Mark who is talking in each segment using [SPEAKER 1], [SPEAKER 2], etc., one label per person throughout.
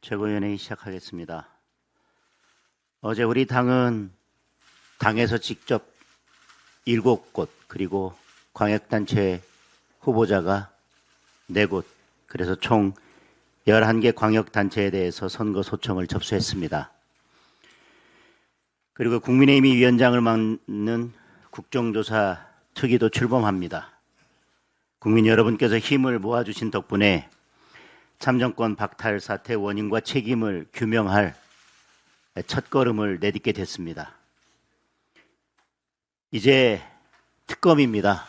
[SPEAKER 1] 최고위원회의 시작하겠습니다. 어제 우리 당은 당에서 직접 7곳 그리고 광역단체 후보자가 4곳 그래서 총 11개 광역단체에 대해서 선거 소청을 접수했습니다. 그리고 국민의힘이 위원장을 맡는 국정조사 특위도 출범합니다. 국민 여러분께서 힘을 모아주신 덕분에 참정권 박탈 사태 원인과 책임을 규명할 첫걸음을 내딛게 됐습니다. 이제 특검입니다.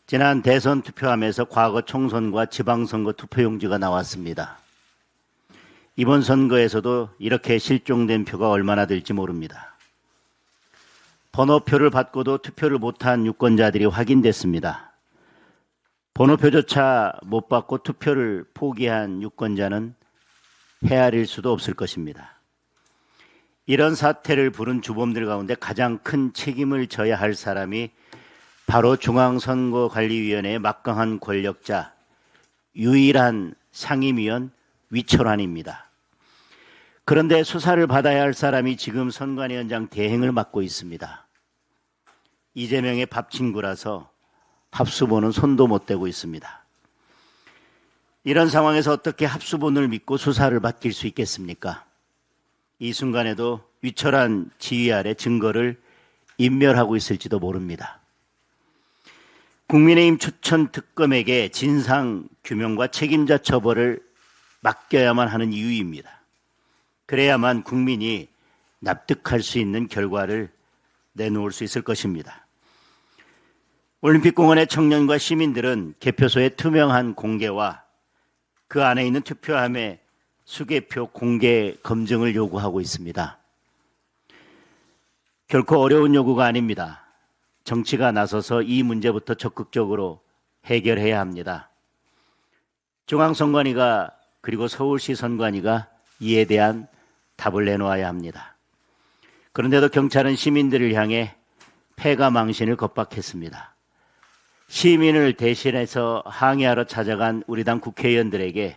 [SPEAKER 1] 지난 대선 투표함에서 과거 총선과 지방선거 투표용지가 나왔습니다. 이번 선거에서도 이렇게 실종된 표가 얼마나 될지 모릅니다. 번호표를 받고도 투표를 못한 유권자들이 확인됐습니다. 번호표조차 못 받고 투표를 포기한 유권자는 헤아릴 수도 없을 것입니다. 이런 사태를 부른 주범들 가운데 가장 큰 책임을 져야 할 사람이 바로 중앙선거관리위원회의 막강한 권력자, 유일한 상임위원 위철환입니다. 그런데 수사를 받아야 할 사람이 지금 선관위원장 대행을 맡고 있습니다. 이재명의 밥 친구라서 합수본은 손도 못 대고 있습니다. 이런 상황에서 어떻게 합수본을 믿고 수사를 맡길 수 있겠습니까? 이 순간에도 위철한 지휘 아래 증거를 인멸하고 있을지도 모릅니다. 국민의힘 추천 특검에게 진상규명과 책임자 처벌을 맡겨야만 하는 이유입니다. 그래야만 국민이 납득할 수 있는 결과를 내놓을 수 있을 것입니다. 올림픽공원의 청년과 시민들은 개표소의 투명한 공개와 그 안에 있는 투표함의 수개표 공개 검증을 요구하고 있습니다. 결코 어려운 요구가 아닙니다. 정치가 나서서 이 문제부터 적극적으로 해결해야 합니다. 중앙선관위가 그리고 서울시 선관위가 이에 대한 답을 내놓아야 합니다. 그런데도 경찰은 시민들을 향해 패가 망신을 겁박했습니다. 시민을 대신해서 항의하러 찾아간 우리 당 국회의원들에게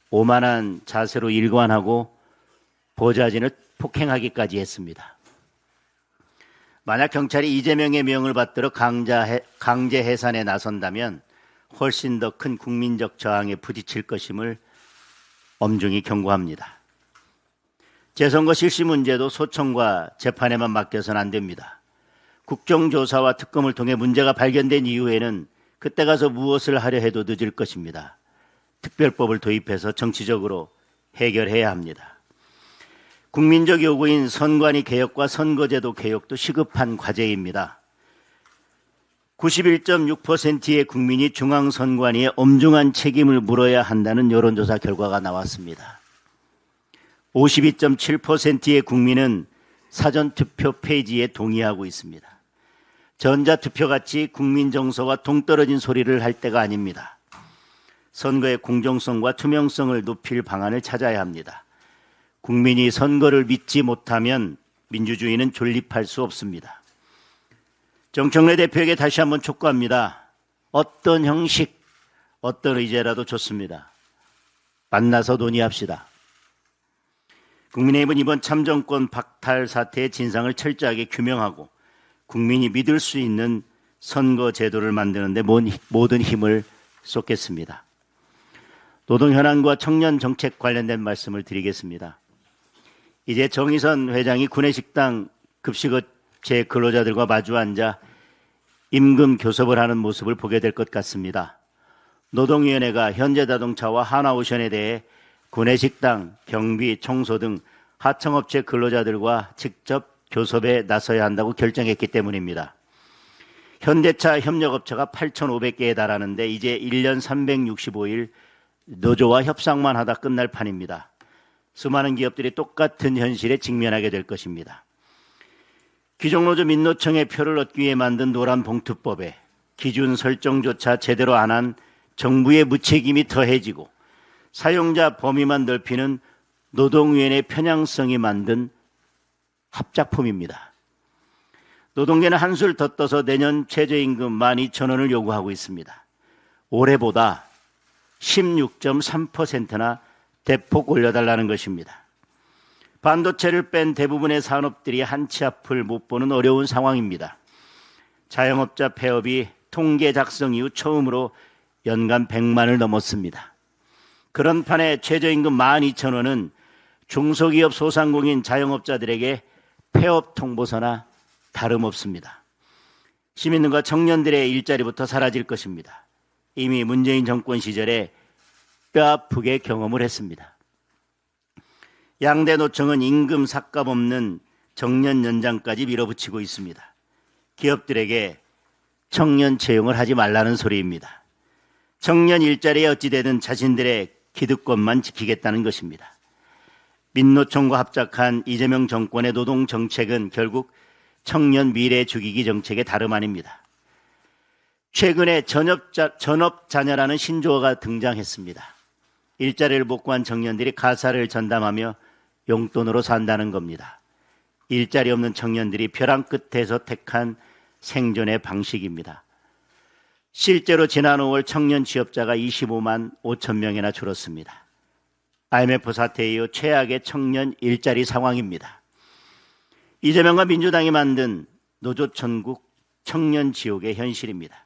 [SPEAKER 1] 오만한 자세로 일관하고 보좌진을 폭행하기까지 했습니다. 만약 경찰이 이재명의 명을 받들어 강제 해산에 나선다면 훨씬 더 큰 국민적 저항에 부딪힐 것임을 엄중히 경고합니다. 재선거 실시 문제도 소청과 재판에만 맡겨서는 안 됩니다. 국정조사와 특검을 통해 문제가 발견된 이후에는 그때 가서 무엇을 하려 해도 늦을 것입니다. 특별법을 도입해서 정치적으로 해결해야 합니다. 국민적 요구인 선관위 개혁과 선거제도 개혁도 시급한 과제입니다. 91.6%의 국민이 중앙선관위에 엄중한 책임을 물어야 한다는 여론조사 결과가 나왔습니다. 52.7%의 국민은 사전투표 폐지에 동의하고 있습니다. 전자투표같이 국민정서와 동떨어진 소리를 할 때가 아닙니다. 선거의 공정성과 투명성을 높일 방안을 찾아야 합니다. 국민이 선거를 믿지 못하면 민주주의는 존립할 수 없습니다. 정청래 대표에게 다시 한번 촉구합니다. 어떤 형식, 어떤 의제라도 좋습니다. 만나서 논의합시다. 국민의힘은 이번 참정권 박탈 사태의 진상을 철저하게 규명하고 국민이 믿을 수 있는 선거 제도를 만드는 데 모든 힘을 쏟겠습니다. 노동 현안과 청년 정책 관련된 말씀을 드리겠습니다. 이제 정의선 회장이 구내식당 급식업체 근로자들과 마주 앉아 임금 교섭을 하는 모습을 보게 될 것 같습니다. 노동위원회가 현대자동차와 하나오션에 대해 구내식당, 경비, 청소 등 하청업체 근로자들과 직접 교섭에 나서야 한다고 결정했기 때문입니다. 현대차 협력업체가 8,500개에 달하는데 이제 1년 365일 노조와 협상만 하다 끝날 판입니다. 수많은 기업들이 똑같은 현실에 직면하게 될 것입니다. 기종노조 민노총의 표를 얻기 위해 만든 노란봉투법에 기준 설정조차 제대로 안 한 정부의 무책임이 더해지고 사용자 범위만 넓히는 노동위원회 편향성이 만든 합작품입니다. 노동계는 한술 더 떠서 내년 최저임금 12,000원을 요구하고 있습니다. 올해보다 16.3%나 대폭 올려달라는 것입니다. 반도체를 뺀 대부분의 산업들이 한치 앞을 못 보는 어려운 상황입니다. 자영업자 폐업이 통계 작성 이후 처음으로 연간 100만을 넘었습니다. 그런 판에 최저임금 12,000원은 중소기업 소상공인 자영업자들에게 폐업 통보서나 다름없습니다. 시민들과 청년들의 일자리부터 사라질 것입니다. 이미 문재인 정권 시절에 뼈아프게 경험을 했습니다. 양대 노총은 임금 삭감 없는 정년 연장까지 밀어붙이고 있습니다. 기업들에게 청년 채용을 하지 말라는 소리입니다. 청년 일자리에 어찌되든 자신들의 기득권만 지키겠다는 것입니다. 민노총과 합작한 이재명 정권의 노동 정책은 결국 청년 미래 죽이기 정책의 다름 아닙니다. 최근에 전업자녀라는 신조어가 등장했습니다. 일자리를 못 구한 청년들이 가사를 전담하며 용돈으로 산다는 겁니다. 일자리 없는 청년들이 벼랑 끝에서 택한 생존의 방식입니다. 실제로 지난 5월 청년 취업자가 25만 5천 명이나 줄었습니다. IMF 사태 이후 최악의 청년 일자리 상황입니다. 이재명과 민주당이 만든 노조천국 청년 지옥의 현실입니다.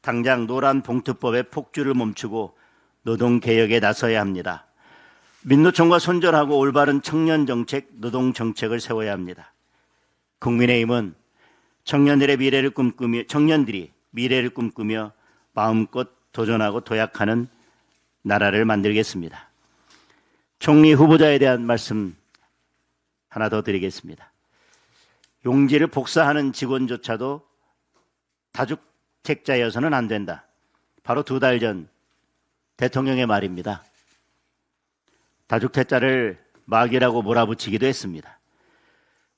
[SPEAKER 1] 당장 노란 봉투법의 폭주를 멈추고 노동개혁에 나서야 합니다. 민노총과 손절하고 올바른 청년 정책, 노동 정책을 세워야 합니다. 국민의힘은 청년들이 미래를 꿈꾸며 마음껏 도전하고 도약하는 나라를 만들겠습니다. 총리 후보자에 대한 말씀 하나 더 드리겠습니다. 용지를 복사하는 직원조차도 다주택자여서는 안 된다. 바로 2달 전 대통령의 말입니다. 다주택자를 마귀라고 몰아붙이기도 했습니다.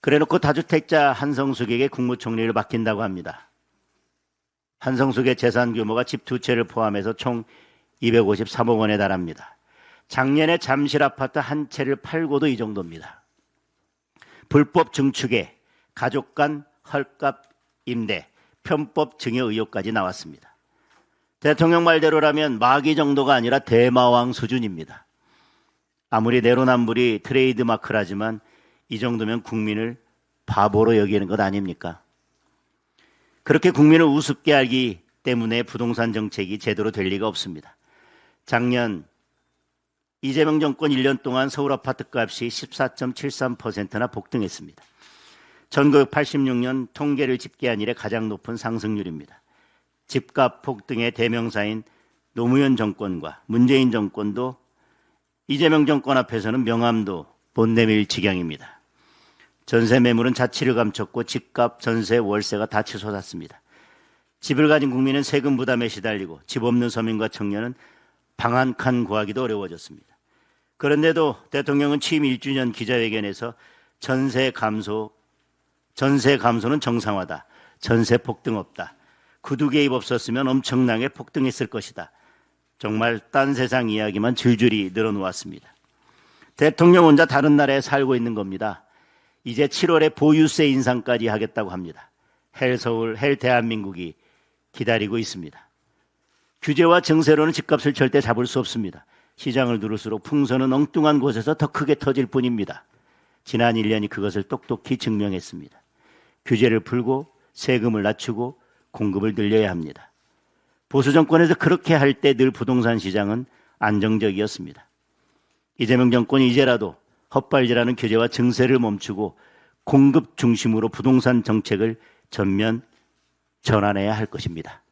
[SPEAKER 1] 그래놓고 다주택자 한성숙에게 국무총리를 맡긴다고 합니다. 한성숙의 재산 규모가 집 2채를 포함해서 총 253억 원에 달합니다. 작년에 잠실 아파트 한 채를 팔고도 이 정도입니다. 불법 증축에 가족 간 헐값 임대, 편법 증여 의혹까지 나왔습니다. 대통령 말대로라면 마귀 정도가 아니라 대마왕 수준입니다. 아무리 내로남불이 트레이드 마크라지만 이 정도면 국민을 바보로 여기는 것 아닙니까? 그렇게 국민을 우습게 알기 때문에 부동산 정책이 제대로 될 리가 없습니다. 작년 이재명 정권 1년 동안 서울 아파트 값이 14.73%나 폭등했습니다. 1986년 통계를 집계한 이래 가장 높은 상승률입니다. 집값 폭등의 대명사인 노무현 정권과 문재인 정권도 이재명 정권 앞에서는 명함도 못 내밀 지경입니다. 전세 매물은 자취를 감췄고 집값, 전세, 월세가 다 치솟았습니다. 집을 가진 국민은 세금 부담에 시달리고 집 없는 서민과 청년은 방 한 칸 구하기도 어려워졌습니다. 그런데도 대통령은 취임 1주년 기자회견에서 전세 감소는 정상화다. 전세 폭등 없다. 구두 개입 없었으면 엄청나게 폭등했을 것이다. 정말 딴 세상 이야기만 줄줄이 늘어놓았습니다. 대통령 혼자 다른 나라에 살고 있는 겁니다. 이제 7월에 보유세 인상까지 하겠다고 합니다. 헬 서울, 헬 대한민국이 기다리고 있습니다. 규제와 증세로는 집값을 절대 잡을 수 없습니다. 시장을 누를수록 풍선은 엉뚱한 곳에서 더 크게 터질 뿐입니다. 지난 1년이 그것을 똑똑히 증명했습니다. 규제를 풀고 세금을 낮추고 공급을 늘려야 합니다. 보수 정권에서 그렇게 할 때 늘 부동산 시장은 안정적이었습니다. 이재명 정권이 이제라도 헛발질하는 규제와 증세를 멈추고 공급 중심으로 부동산 정책을 전면 전환해야 할 것입니다.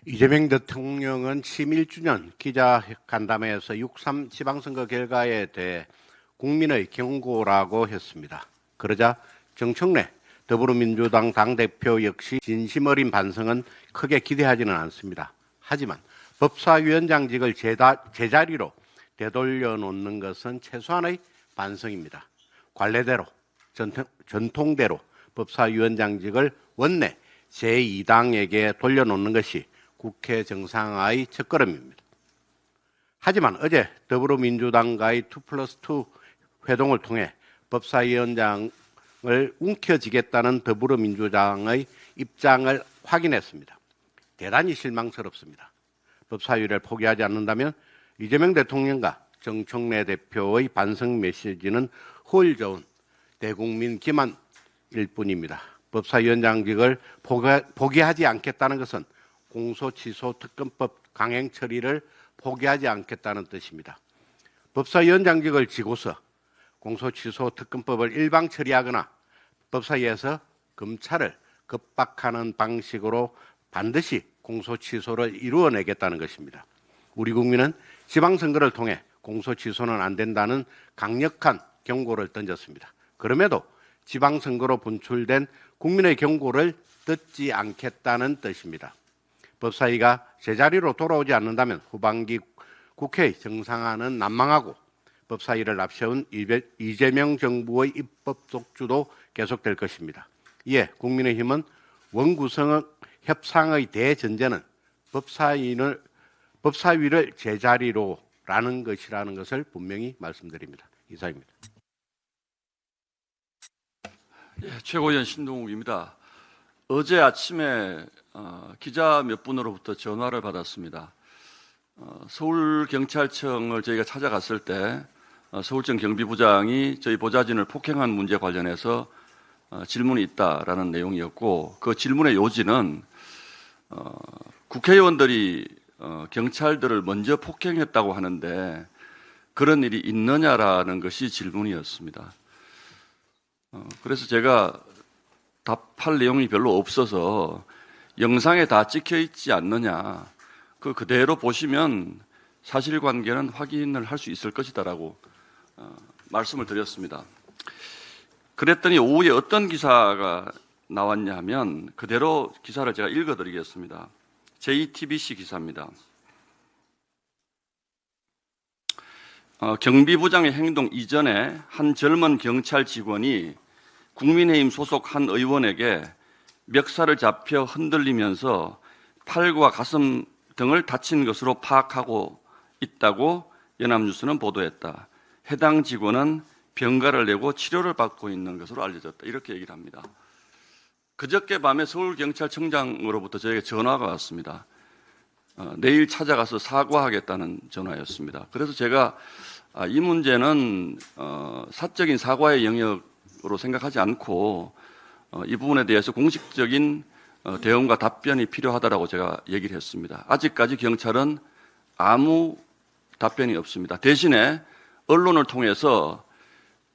[SPEAKER 2] 이재명 대통령은 취임 1주년 기자간담회에서 6.3 지방선거 결과에 대해 국민의 경고라고 했습니다. 그러자 정청래 더불어민주당 당대표 역시 진심 어린 반성은 크게 기대하지는 않습니다. 하지만 법사위원장직을 제자리로 되돌려 놓는 것은 최소한의 반성입니다. 관례대로, 전통대로 법사위원장직을 원내 제2당에게 돌려놓는 것이 국회 정상화의 첫걸음입니다. 하지만 어제 더불어민주당과의 2+2 회동을 통해 법사위원장을 움켜쥐겠다는 더불어민주당의 입장을 확인했습니다. 대단히 실망스럽습니다. 법사위를 포기하지 않는다면 이재명 대통령과 정청래 대표의 반성 메시지는 허울 좋은 대국민 기만일 뿐입니다. 법사위원장직을 포기하지 않겠다는 것은 공소취소특검법 강행 처리를 포기하지 않겠다는 뜻입니다. 법사위원장직을 지고서 공소취소특검법을 일방 처리하거나 법사위에서 검찰을 겁박하는 방식으로 반드시 공소취소를 이루어내겠다는 것입니다. 우리 국민은 지방선거를 통해 공소취소는 안 된다는 강력한 경고를 던졌습니다. 그럼에도 지방선거로 분출된 국민의 경고를 듣지 않겠다는 뜻입니다. 법사위가 제자리로 돌아오지 않는다면 후반기 국회의 정상화는 난망하고 법사위를 앞세운 이재명 정부의 입법 독주도 계속될 것입니다. 이에 국민의힘은 원구성 협상의 대전제는 법사위를 제자리로라는 것이라는 것을 분명히 말씀드립니다. 이상입니다.
[SPEAKER 3] 예, 최고위원 신동욱입니다. 어제 아침에 기자 몇 분으로부터 전화를 받았습니다. 서울경찰청을 저희가 찾아갔을 때 서울청 경비부장이 저희 보좌진을 폭행한 문제 관련해서 질문이 있다라는 내용이었고, 그 질문의 요지는 국회의원들이 경찰들을 먼저 폭행했다고 하는데 그런 일이 있느냐라는 것이 질문이었습니다. 그래서 제가 답할 내용이 별로 없어서 영상에 다 찍혀 있지 않느냐, 그대로 보시면 사실관계는 확인을 할 수 있을 것이다라고 말씀을 드렸습니다. 그랬더니 오후에 어떤 기사가 나왔냐 하면 그대로 기사를 제가 읽어드리겠습니다. JTBC 기사입니다. 경비부장의 행동 이전에 한 젊은 경찰 직원이 국민의힘 소속 한 의원에게 멱살을 잡혀 흔들리면서 팔과 가슴 등을 다친 것으로 파악하고 있다고 연합뉴스는 보도했다. 해당 직원은 병가를 내고 치료를 받고 있는 것으로 알려졌다. 이렇게 얘기를 합니다. 그저께 밤에 서울경찰청장으로부터 저에게 전화가 왔습니다. 내일 찾아가서 사과하겠다는 전화였습니다. 그래서 제가 이 문제는 사적인 사과의 영역으로 생각하지 않고 이 부분에 대해서 공식적인 대응과 답변이 필요하다고 제가 얘기를 했습니다. 아직까지 경찰은 아무 답변이 없습니다. 대신에 언론을 통해서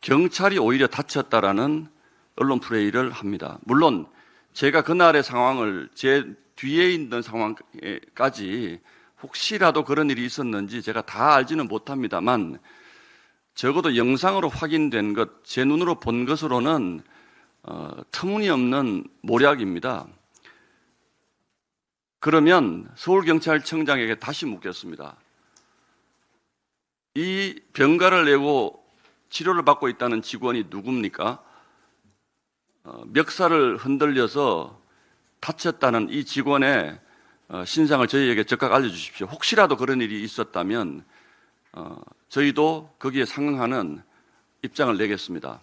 [SPEAKER 3] 경찰이 오히려 다쳤다라는 언론 플레이를 합니다. 물론 제가 그날의 상황을 제 뒤에 있는 상황까지 혹시라도 그런 일이 있었는지 제가 다 알지는 못합니다만 적어도 영상으로 확인된 것, 제 눈으로 본 것으로는 터무니없는 모략입니다. 그러면 서울경찰청장에게 다시 묻겠습니다. 이 병가를 내고 치료를 받고 있다는 직원이 누굽니까? 멱살을 흔들려서 다쳤다는 이 직원의 신상을 저희에게 즉각 알려주십시오. 혹시라도 그런 일이 있었다면 저희도 거기에 상응하는 입장을 내겠습니다.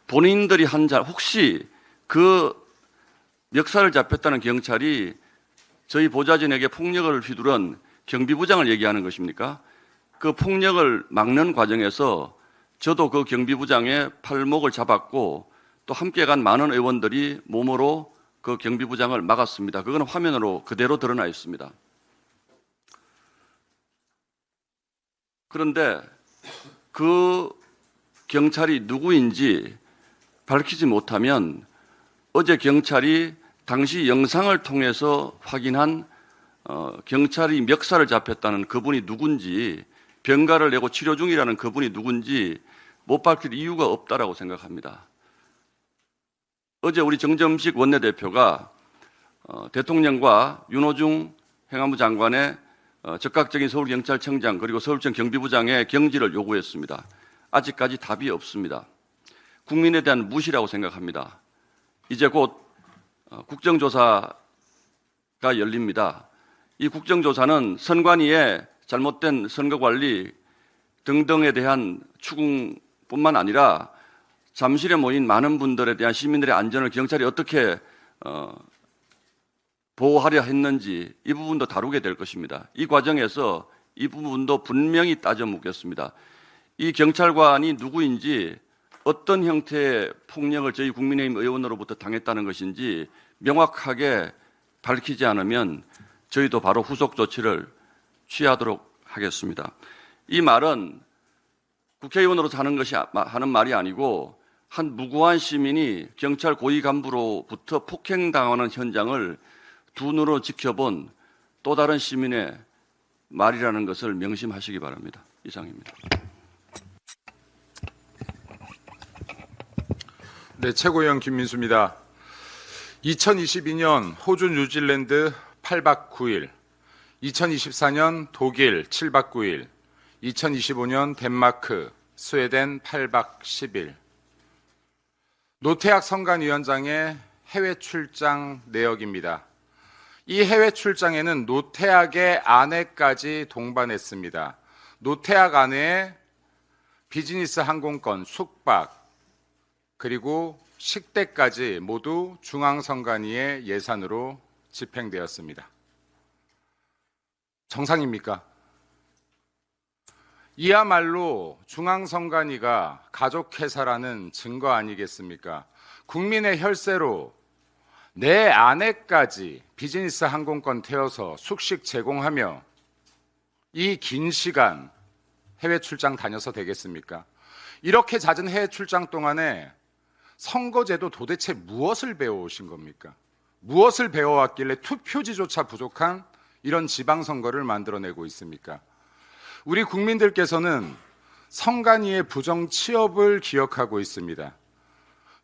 [SPEAKER 3] 본인들이 한 자, 혹시 그 멱살을 잡혔다는 경찰이 저희 보좌진에게 폭력을 휘두른 경비부장을 얘기하는 것입니까? 그 폭력을 막는 과정에서 저도 그 경비부장의 팔목을 잡았고 또 함께 간 많은 의원들이 몸으로 그 경비부장을 막았습니다. 그건 화면으로 그대로 드러나 있습니다. 그런데 그 경찰이 누구인지 밝히지 못하면 어제 경찰이 당시 영상을 통해서 확인한 경찰이 멱살을 잡혔다는 그분이 누군지, 병가를 내고 치료 중이라는 그분이 누군지 못 밝힐 이유가 없다라고 생각합니다. 어제 우리 정점식 원내대표가 대통령과 윤호중 행안부 장관의 즉각적인 서울경찰청장 그리고 서울청 경비부장의 경질을 요구했습니다. 아직까지 답이 없습니다. 국민에 대한 무시라고 생각합니다. 이제 곧 국정조사가 열립니다. 이 국정조사는 선관위의 잘못된 선거관리 등등에 대한 추궁뿐만 아니라 잠실에 모인 많은 분들에 대한 시민들의 안전을 경찰이 어떻게 보호하려 했는지 이 부분도 다루게 될 것입니다. 이 과정에서 이 부분도 분명히 따져 묻겠습니다. 이 경찰관이 누구인지, 어떤 형태의 폭력을 저희 국민의힘 의원으로부터 당했다는 것인지 명확하게 밝히지 않으면 저희도 바로 후속 조치를 취하도록 하겠습니다. 이 말은 국회의원으로서 하는 말이 아니고 한 무고한 시민이 경찰 고위 간부로부터 폭행당하는 현장을 두 눈으로 지켜본 또 다른 시민의 말이라는 것을 명심하시기 바랍니다. 이상입니다.
[SPEAKER 4] 네, 최고위원 김민수입니다. 2022년 호주 뉴질랜드 8박 9일, 2024년 독일 7박 9일, 2025년 덴마크, 스웨덴 8박 10일. 노태학 선관위원장의 해외 출장 내역입니다. 이 해외 출장에는 노태학의 아내까지 동반했습니다. 노태학 아내의 비즈니스 항공권, 숙박, 그리고 식대까지 모두 중앙선관위의 예산으로 집행되었습니다. 정상입니까? 이야말로 중앙선관위가 가족회사라는 증거 아니겠습니까? 국민의 혈세로 내 아내까지 비즈니스 항공권 태워서 숙식 제공하며 이 긴 시간 해외 출장 다녀서 되겠습니까? 이렇게 잦은 해외 출장 동안에 선거제도 도대체 무엇을 배워오신 겁니까? 무엇을 배워왔길래 투표지조차 부족한 이런 지방선거를 만들어내고 있습니까? 우리 국민들께서는 선관위의 부정취업을 기억하고 있습니다.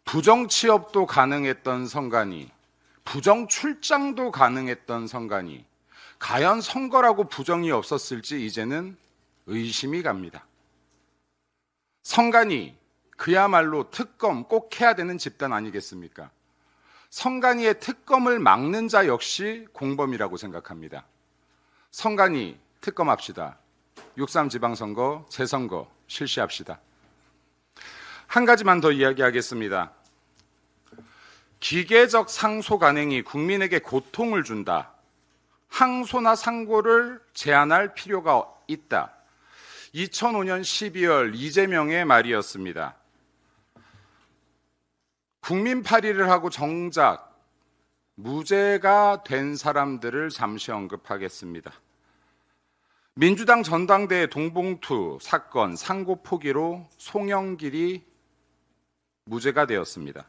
[SPEAKER 4] 부정취업도 가능했던 선관위, 부정출장도 가능했던 선관위, 과연 선거라고 부정이 없었을지 이제는 의심이 갑니다. 선관위, 그야말로 특검 꼭 해야 되는 집단 아니겠습니까? 선관위의 특검을 막는 자 역시 공범이라고 생각합니다. 선관위 특검합시다. 6.3 지방선거, 재선거 실시합시다. 한 가지만 더 이야기하겠습니다. 기계적 상소 간행이 국민에게 고통을 준다. 항소나 상고를 제한할 필요가 있다. 2005년 12월 이재명의 말이었습니다. 국민 파리를 하고 정작 무죄가 된 사람들을 잠시 언급하겠습니다. 민주당 전당대회 동봉투 사건 상고 포기로 송영길이 무죄가 되었습니다.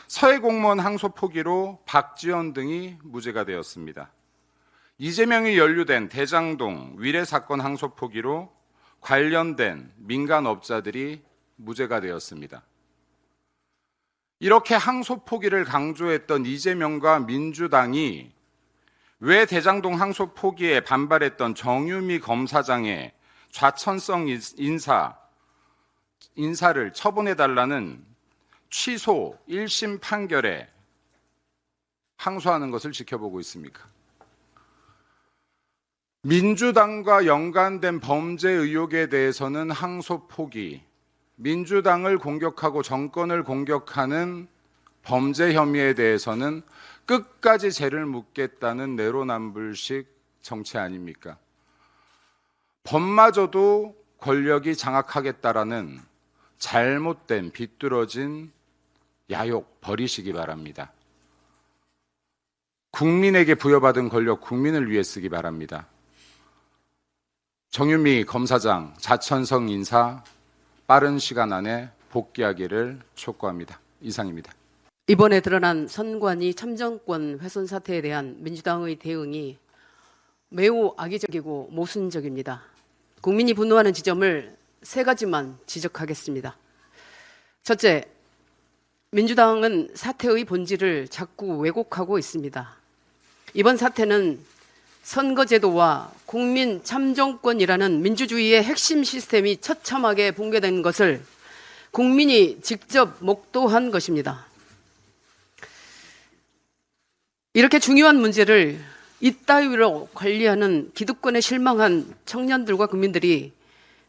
[SPEAKER 4] 서해 공무원 항소 포기로 박지원 등이 무죄가 되었습니다. 이재명이 연루된 대장동 위례 사건 항소 포기로 관련된 민간업자들이 무죄가 되었습니다. 이렇게 항소 포기를 강조했던 이재명과 민주당이 왜 대장동 항소 포기에 반발했던 정유미 검사장의 좌천성 인사를 처분해달라는 취소 1심 판결에 항소하는 것을 지켜보고 있습니까? 민주당과 연관된 범죄 의혹에 대해서는 항소 포기, 민주당을 공격하고 정권을 공격하는 범죄 혐의에 대해서는 끝까지 죄를 묻겠다는 내로남불식 정치 아닙니까? 법마저도 권력이 장악하겠다라는 잘못된 비뚤어진 야욕 버리시기 바랍니다. 국민에게 부여받은 권력 국민을 위해 쓰기 바랍니다. 정유미 검사장 자천성 인사 빠른 시간 안에 복귀하기를 촉구합니다. 이상입니다.
[SPEAKER 5] 이번에 드러난 선관위 참정권 훼손 사태에 대한 민주당의 대응이 매우 악의적이고 모순적입니다. 국민이 분노하는 지점을 세 가지만 지적하겠습니다. 첫째, 민주당은 사태의 본질을 자꾸 왜곡하고 있습니다. 이번 사태는 선거제도와 국민 참정권이라는 민주주의의 핵심 시스템이 처참하게 붕괴된 것을 국민이 직접 목도한 것입니다. 이렇게 중요한 문제를 이따위로 관리하는 기득권에 실망한 청년들과 국민들이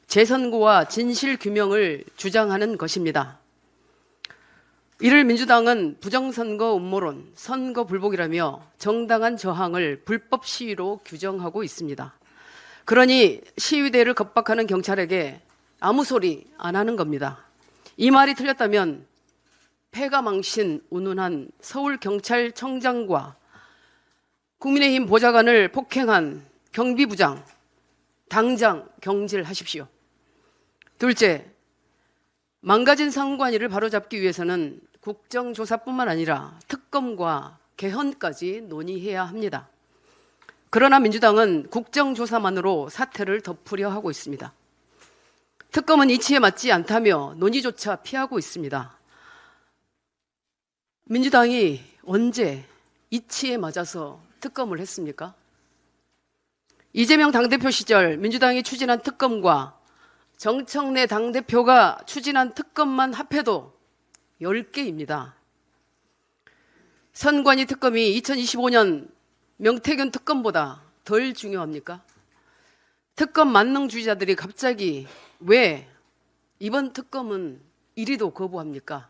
[SPEAKER 5] 재선고와 진실규명을 주장하는 것입니다. 이를 민주당은 부정선거 음모론, 선거 불복이라며 정당한 저항을 불법 시위로 규정하고 있습니다. 그러니 시위대를 겁박하는 경찰에게 아무 소리 안 하는 겁니다. 이 말이 틀렸다면 패가망신 운운한 서울경찰청장과 국민의힘 보좌관을 폭행한 경비부장 당장 경질하십시오. 둘째, 망가진 선관위를 바로잡기 위해서는 국정조사뿐만 아니라 특검과 개헌까지 논의해야 합니다. 그러나 민주당은 국정조사만으로 사태를 덮으려 하고 있습니다. 특검은 이치에 맞지 않다며 논의조차 피하고 있습니다. 민주당이 언제 이치에 맞아서 특검을 했습니까? 이재명 당대표 시절 민주당이 추진한 특검과 정청래 당대표가 추진한 특검만 합해도 10개입니다. 선관위 특검이 2025년 명태균 특검보다 덜 중요합니까? 특검 만능주의자들이 갑자기 왜 이번 특검은 이리도 거부합니까?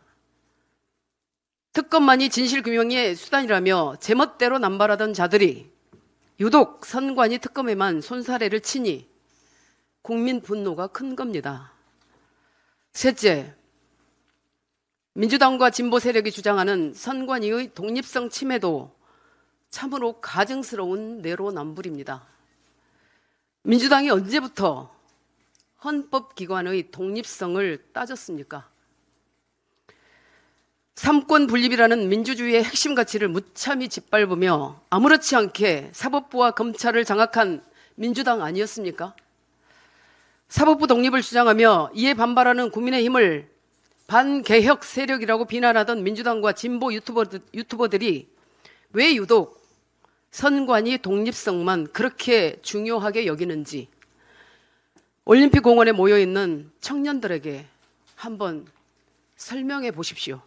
[SPEAKER 5] 특검만이 진실규명의 수단이라며 제멋대로 남발하던 자들이 유독 선관위 특검에만 손사래를 치니 국민 분노가 큰 겁니다. 셋째, 민주당과 진보 세력이 주장하는 선관위의 독립성 침해도 참으로 가증스러운 내로남불입니다. 민주당이 언제부터 헌법기관의 독립성을 따졌습니까? 삼권 분립이라는 민주주의의 핵심 가치를 무참히 짓밟으며 아무렇지 않게 사법부와 검찰을 장악한 민주당 아니었습니까? 사법부 독립을 주장하며 이에 반발하는 국민의힘을 반개혁 세력이라고 비난하던 민주당과 진보 유튜버들이 왜 유독 선관위 독립성만 그렇게 중요하게 여기는지 올림픽 공원에 모여있는 청년들에게 한번 설명해 보십시오.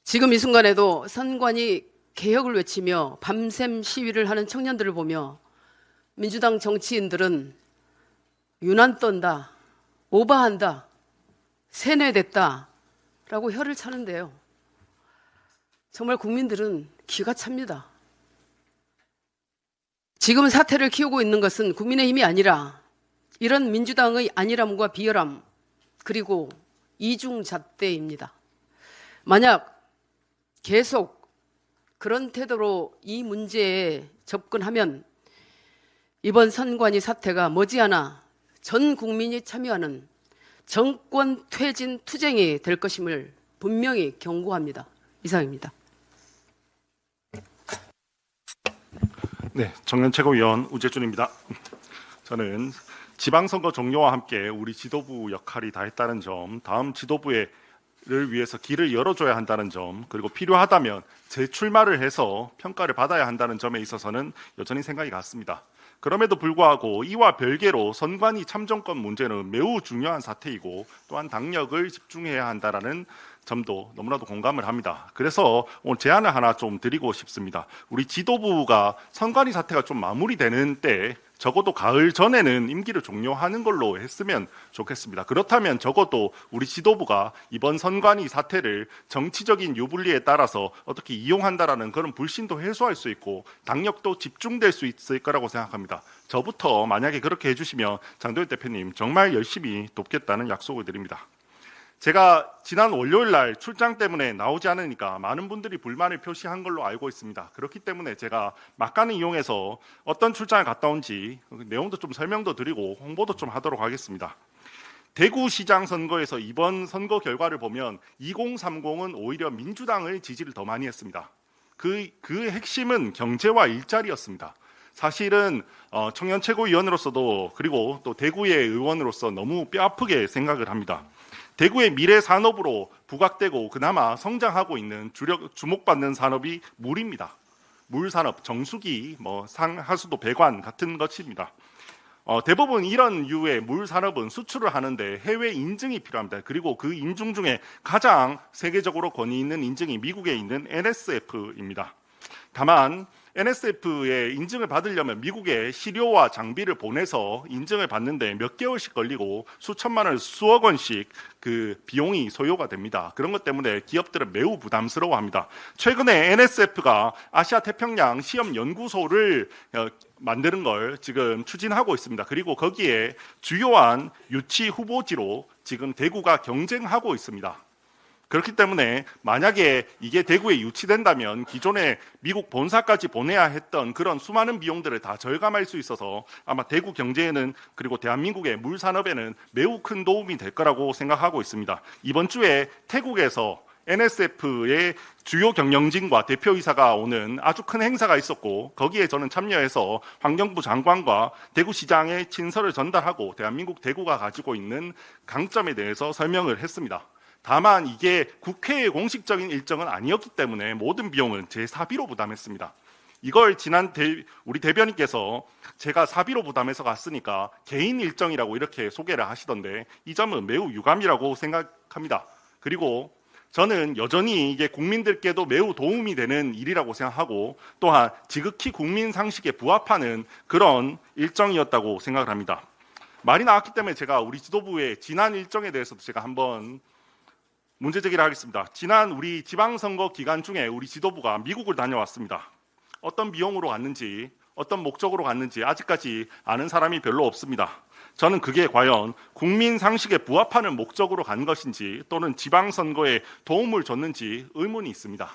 [SPEAKER 5] 지금 이 순간에도 선관위 개혁을 외치며 밤샘 시위를 하는 청년들을 보며 민주당 정치인들은 유난 떤다, 오바한다, 세뇌됐다 라고 혀를 차는데요. 정말 국민들은 기가 찹니다. 지금 사태를 키우고 있는 것은 국민의힘이 아니라 이런 민주당의 안일함과 비열함 그리고 이중잣대입니다. 만약 계속 그런 태도로 이 문제에 접근하면 이번 선관위 사태가 머지않아 전 국민이 참여하는 정권 퇴진 투쟁이 될 것임을 분명히 경고합니다. 이상입니다.
[SPEAKER 6] 네, 청년최고위원 우재준입니다. 저는 지방선거 종료와 함께 우리 지도부 역할이 다했다는 점, 다음 지도부를 위해서 길을 열어줘야 한다는 점, 그리고 필요하다면 재출마를 해서 평가를 받아야 한다는 점에 있어서는 여전히 생각이 같습니다. 그럼에도 불구하고 이와 별개로 선관위 참정권 문제는 매우 중요한 사태이고 또한 당력을 집중해야 한다라는 점도 너무나도 공감을 합니다. 그래서 오늘 제안을 하나 좀 드리고 싶습니다. 우리 지도부가 선관위 사태가 좀 마무리되는 때 적어도 가을 전에는 임기를 종료하는 걸로 했으면 좋겠습니다. 그렇다면 적어도 우리 지도부가 이번 선관위 사태를 정치적인 유불리에 따라서 어떻게 이용한다라는 그런 불신도 해소할 수 있고 당력도 집중될 수 있을 거라고 생각합니다. 저부터 만약에 그렇게 해주시면 장도연 대표님 정말 열심히 돕겠다는 약속을 드립니다. 제가 지난 월요일 날 출장 때문에 나오지 않으니까 많은 분들이 불만을 표시한 걸로 알고 있습니다. 그렇기 때문에 제가 막간을 이용해서 어떤 출장을 갔다 온지 내용도 좀 설명도 드리고 홍보도 좀 하도록 하겠습니다. 대구시장 선거에서 이번 선거 결과를 보면 2030은 오히려 민주당의 지지를 더 많이 했습니다. 그 핵심은 경제와 일자리였습니다. 사실은 청년 최고위원으로서도 그리고 또 대구의 의원으로서 너무 뼈아프게 생각을 합니다. 대구의 미래 산업으로 부각되고 그나마 성장하고 있는 주목받는 산업이 물입니다. 물 산업, 정수기, 하수도, 배관 같은 것입니다. 대부분 이런 유의 물 산업은 수출을 하는데 해외 인증이 필요합니다. 그리고 그 인증 중에 가장 세계적으로 권위 있는 인증이 미국에 있는 NSF입니다. 다만 NSF의 인증을 받으려면 미국에 시료와 장비를 보내서 인증을 받는데 몇 개월씩 걸리고 수천만 원, 수억 원씩 그 비용이 소요가 됩니다. 그런 것 때문에 기업들은 매우 부담스러워합니다. 최근에 NSF가 아시아 태평양 시험 연구소를 만드는 걸 지금 추진하고 있습니다. 그리고 거기에 주요한 유치 후보지로 지금 대구가 경쟁하고 있습니다. 그렇기 때문에 만약에 이게 대구에 유치된다면 기존에 미국 본사까지 보내야 했던 그런 수많은 비용들을 다 절감할 수 있어서 아마 대구 경제에는 그리고 대한민국의 물 산업에는 매우 큰 도움이 될 거라고 생각하고 있습니다. 이번 주에 태국에서 NSF의 주요 경영진과 대표이사가 오는 아주 큰 행사가 있었고 거기에 저는 참여해서 환경부 장관과 대구시장에 친서를 전달하고 대한민국 대구가 가지고 있는 강점에 대해서 설명을 했습니다. 다만 이게 국회의 공식적인 일정은 아니었기 때문에 모든 비용은 제 사비로 부담했습니다. 이걸 지난 우리 대변인께서 제가 사비로 부담해서 갔으니까 개인 일정이라고 이렇게 소개를 하시던데 이 점은 매우 유감이라고 생각합니다. 그리고 저는 여전히 이게 국민들께도 매우 도움이 되는 일이라고 생각하고 또한 지극히 국민 상식에 부합하는 그런 일정이었다고 생각을 합니다. 말이 나왔기 때문에 제가 우리 지도부의 지난 일정에 대해서도 제가 한번 문제 제기를 하겠습니다. 지난 우리 지방선거 기간 중에 우리 지도부가 미국을 다녀왔습니다. 어떤 비용으로 갔는지 어떤 목적으로 갔는지 아직까지 아는 사람이 별로 없습니다. 저는 그게 과연 국민 상식에 부합하는 목적으로 간 것인지 또는 지방선거에 도움을 줬는지 의문이 있습니다.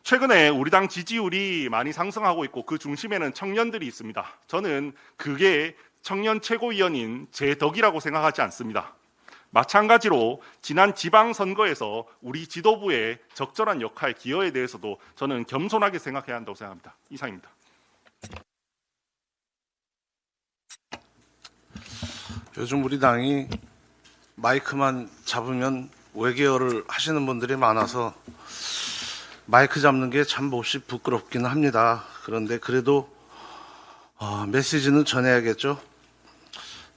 [SPEAKER 6] 최근에 우리 당 지지율이 많이 상승하고 있고 그 중심에는 청년들이 있습니다. 저는 그게 청년 최고위원인 제 덕이라고 생각하지 않습니다. 마찬가지로 지난 지방선거에서 우리 지도부의 적절한 역할, 기여에 대해서도 저는 겸손하게 생각해야 한다고 생각합니다. 이상입니다.
[SPEAKER 7] 요즘 우리 당이 마이크만 잡으면 외계어를 하시는 분들이 많아서 마이크 잡는 게 참 몹시 부끄럽기는 합니다. 그런데 그래도 메시지는 전해야겠죠.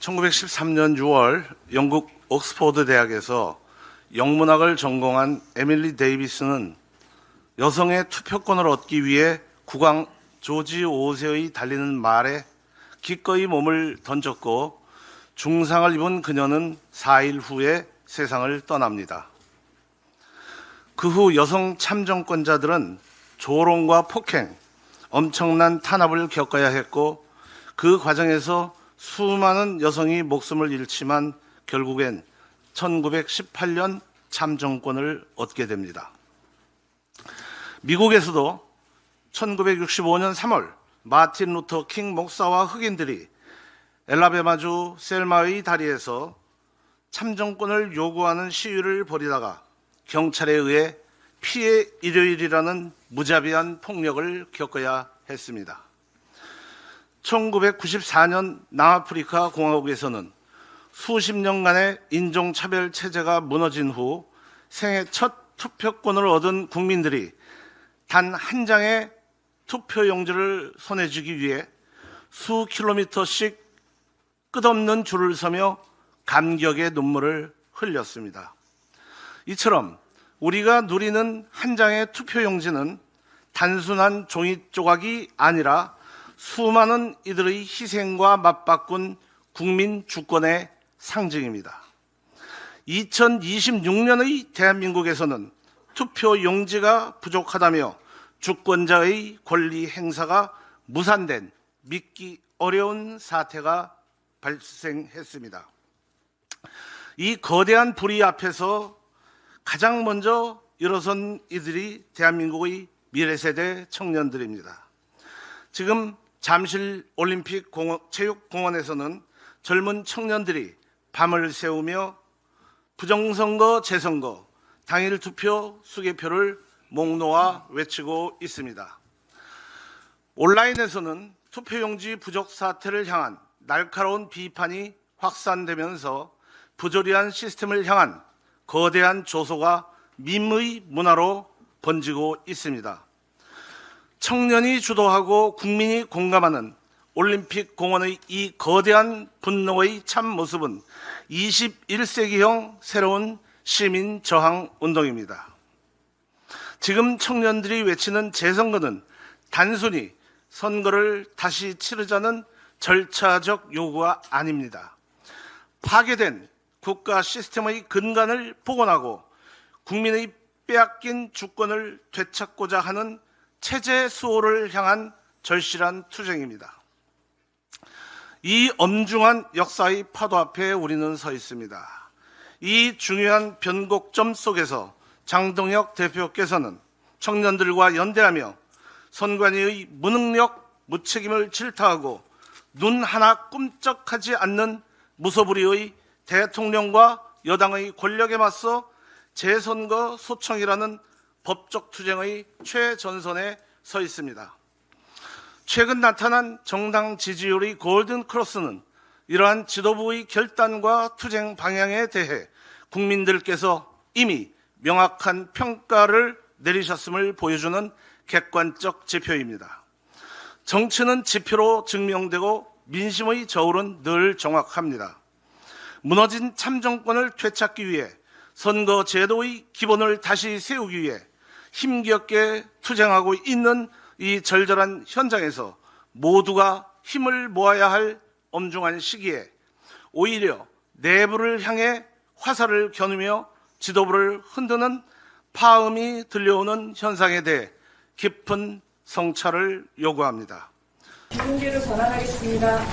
[SPEAKER 7] 1913년 6월 영국 옥스포드 대학에서 영문학을 전공한 에밀리 데이비스는 여성의 투표권을 얻기 위해 국왕 조지 5세의 달리는 말에 기꺼이 몸을 던졌고 중상을 입은 그녀는 4일 후에 세상을 떠납니다. 그 후 여성 참정권자들은 조롱과 폭행, 엄청난 탄압을 겪어야 했고 그 과정에서 수많은 여성이 목숨을 잃지만 결국엔 1918년 참정권을 얻게 됩니다. 미국에서도 1965년 3월 마틴 루터 킹 목사와 흑인들이 엘라베마주 셀마의 다리에서 참정권을 요구하는 시위를 벌이다가 경찰에 의해 피해 일요일이라는 무자비한 폭력을 겪어야 했습니다. 1994년 남아프리카 공화국에서는 수십 년간의 인종차별 체제가 무너진 후 생애 첫 투표권을 얻은 국민들이 단 한 장의 투표용지를 손에 쥐기 위해 수 킬로미터씩 끝없는 줄을 서며 감격의 눈물을 흘렸습니다. 이처럼 우리가 누리는 한 장의 투표용지는 단순한 종이 조각이 아니라 수많은 이들의 희생과 맞바꾼 국민 주권의 상징입니다. 2026년의 대한민국에서는 투표용지가 부족하다며 주권자의 권리 행사가 무산된 믿기 어려운 사태가 발생했습니다. 이 거대한 불의 앞에서 가장 먼저 일어선 이들이 대한민국의 미래세대 청년들입니다. 지금 잠실 올림픽 체육공원에서는 젊은 청년들이 밤을 새우며 부정선거, 재선거, 당일 투표, 수개표를 목 놓아 외치고 있습니다. 온라인에서는 투표용지 부족 사태를 향한 날카로운 비판이 확산되면서 부조리한 시스템을 향한 거대한 조소가 밈의 문화로 번지고 있습니다. 청년이 주도하고 국민이 공감하는 올림픽 공원의 이 거대한 분노의 참 모습은 21세기형 새로운 시민 저항 운동입니다. 지금 청년들이 외치는 재선거는 단순히 선거를 다시 치르자는 절차적 요구가 아닙니다. 파괴된 국가 시스템의 근간을 복원하고 국민의 빼앗긴 주권을 되찾고자 하는 체제 수호를 향한 절실한 투쟁입니다. 이 엄중한 역사의 파도 앞에 우리는 서 있습니다. 이 중요한 변곡점 속에서 장동혁 대표께서는 청년들과 연대하며 선관위의 무능력, 무책임을 질타하고 눈 하나 꿈쩍하지 않는 무소불위의 대통령과 여당의 권력에 맞서 재선거 소청이라는 법적 투쟁의 최전선에 서 있습니다. 최근 나타난 정당 지지율의 골든 크로스는 이러한 지도부의 결단과 투쟁 방향에 대해 국민들께서 이미 명확한 평가를 내리셨음을 보여주는 객관적 지표입니다. 정치는 지표로 증명되고 민심의 저울은 늘 정확합니다. 무너진 참정권을 되찾기 위해 선거 제도의 기본을 다시 세우기 위해 힘겹게 투쟁하고 있는 이 절절한 현장에서 모두가 힘을 모아야 할 엄중한 시기에 오히려 내부를 향해 화살을 겨누며 지도부를 흔드는 파음이 들려오는 현상에 대해 깊은 성찰을 요구합니다.
[SPEAKER 8] 비공개로 전환하겠습니다.